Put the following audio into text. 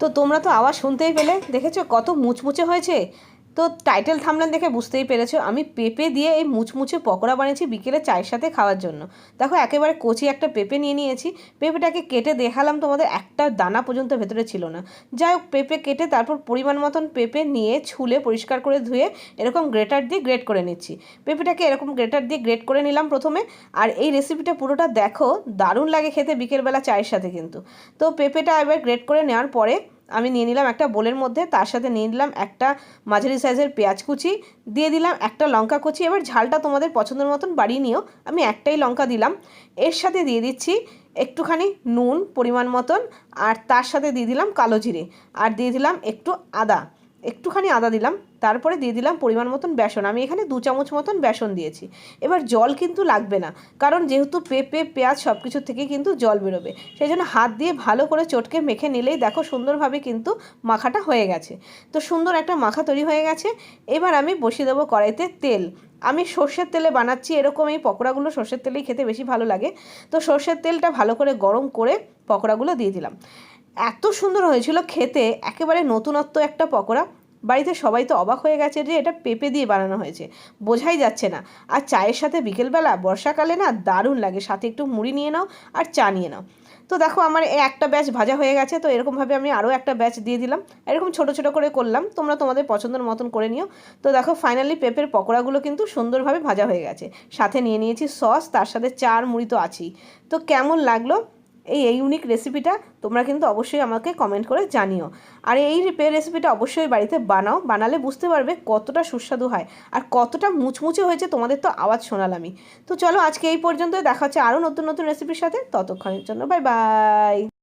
তো তোমরা তো আওয়াজ শুনতেই পেলে, দেখেছো কত মুচমুচে হয়েছে। তো টাইটেল থাম্বনেল দেখে বুঝতেই পেরেছো আমি পেঁপে দিয়ে এই মুচমুচে পকোড়া বানিয়েছি বিকেলে চায়ের সাথে খাওয়ার জন্য। দেখো একেবারে কচি একটা পেঁপে নিয়ে নিয়েছি। পেঁপেটাকে কেটে দেখালাম তোমাদের, একটা দানা পর্যন্ত ভেতরে ছিল না। যাই হোক, পেঁপে কেটে তারপর পরিমাণ মতন পেঁপে নিয়ে ছুলে পরিষ্কার করে ধুয়ে এরকম গ্রেটার দিয়ে গ্রেট করে নিচ্ছি। পেঁপেটাকে এরকম গ্রেটার দিয়ে গ্রেট করে নিলাম প্রথমে। আর এই রেসিপিটা পুরোটা দেখো, দারুণ লাগে খেতে বিকেলবেলা চায়ের সাথে কিন্তু। তো পেঁপেটা এবার গ্রেট করে নেওয়ার পরে আমি নিয়ে নিলাম একটা বোলের মধ্যে, তার সাথে নিয়ে নিলাম একটা মাঝারি সাইজের পেঁয়াজ কুচি, দিয়ে দিলাম একটা লঙ্কা কুচি। এবার ঝালটা তোমাদের পছন্দের মতন বাড়িয়ে নিও, আমি একটাই লঙ্কা দিলাম। এর সাথে দিয়ে দিচ্ছি একটুখানি নুন পরিমাণ মতন, আর তার সাথে দিয়ে দিলাম কালো জিরে, আর দিয়ে দিলাম একটুখানি আদা দিলাম। তারপরে দিয়ে দিলাম পরিমাণ মতন বেসন, আমি এখানে 2 চামচ মতন বেসন দিয়েছি। এবার জল কিন্তু লাগবে না, কারণ যেহেতু পেঁপে পেঁয়াজ সব কিছুর থেকে কিন্তু জল বেরোবে, সেই জন্য হাত দিয়ে ভালো করে চটকে মেখে নিলেই দেখো সুন্দরভাবে কিন্তু মাখাটা হয়ে গেছে। তো সুন্দর একটা মাখা তৈরি হয়ে গেছে। এবার আমি বসিয়ে দেবো কড়াইতে তেল। আমি সর্ষের তেলে বানাচ্ছি, এরকম এই পকোড়াগুলো সর্ষের তেলেই খেতে বেশি ভালো লাগে। তো সর্ষের তেলটা ভালো করে গরম করে পকোড়াগুলো দিয়ে দিলাম। এত সুন্দর হয়েছিল খেতে, একেবারে নতুনত্ব একটা পকোড়া। বাড়িতে সবাই তো অবাক হয়ে গেছে যে এটা পেঁপে দিয়ে বানানো হয়েছে, বোঝাই যাচ্ছে না। আর চায়ের সাথে বিকেলবেলা বর্ষাকালে না দারুণ লাগে, সাথে একটু মুড়ি নিয়ে নাও আর চা নিয়ে নাও। তো দেখো আমার এই একটা ব্যাচ ভাজা হয়ে গেছে। তো এরকমভাবে আমি আরও একটা ব্যাচ দিয়ে দিলাম, এরকম ছোটো ছোটো করে করলাম, তোমরা তোমাদের পছন্দের মতন করে নিও। তো দেখো ফাইনালি পেঁপের পকোড়াগুলো কিন্তু সুন্দরভাবে ভাজা হয়ে গেছে। সাথে নিয়ে নিয়েছি সস, তার সাথে চা আর মুড়ি তো আছেই। তো কেমন লাগলো এই ইউনিক রেসিপিটা তোমরা কিন্তু অবশ্যই আমাকে কমেন্ট করে জানিও। আর এই রেসিপিটা অবশ্যই বাড়িতে বানাও, বানালে বুঝতে পারবে কতটা সুস্বাদু হয় আর কতটা মুচমুচে হয়েছে। তোমাদের তো আওয়াজ শোনালামই। তো চলো আজকে এই পর্যন্ত, দেখা হচ্ছে আরও নতুন নতুন রেসিপির সাথে। ততক্ষণের জন্য বাই বাই।